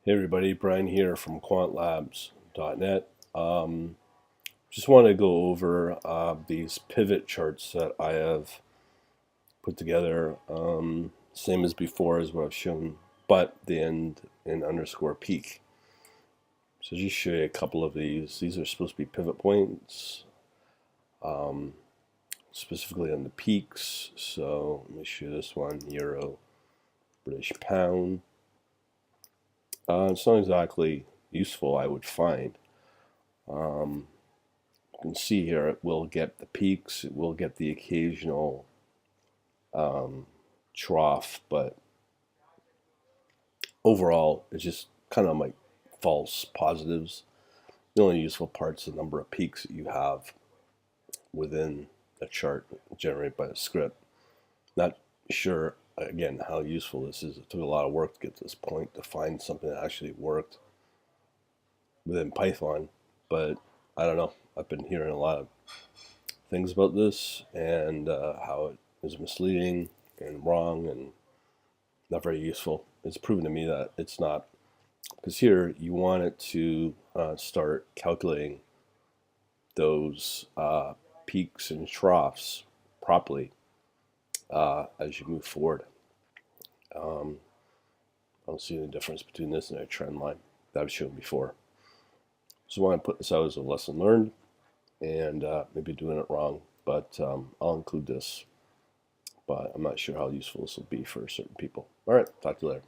Hey everybody, Brian here from quantlabs.net. Just want to go over these pivot charts that I have put together, same as before as what I've shown, but the end in underscore peak. So just show you a couple of these. These are supposed to be pivot points, um, specifically on the peaks. So let me show you this one, Euro, British Pound. It's not exactly useful, I would find. Um, You can see here it will get the peaks, it will get the occasional um, trough, but overall it's just kind of like false positives. The only useful part's the number of peaks that you have within a chart generated by a script. Not sure, again, how useful this is. It took a lot of work to get to this point to find something that actually worked within Python, but I don't know. I've been hearing a lot of things about this and how it is misleading and wrong and not very useful. It's proven to me that it's not, because here you want it to start calculating those peaks and troughs properly as you move forward. Um, I don't see any difference between this and a trend line that I've shown before. So I want to put this out as a lesson learned and maybe doing it wrong, but I'll include this, but I'm not sure how useful this will be for certain people. All right, talk to you later.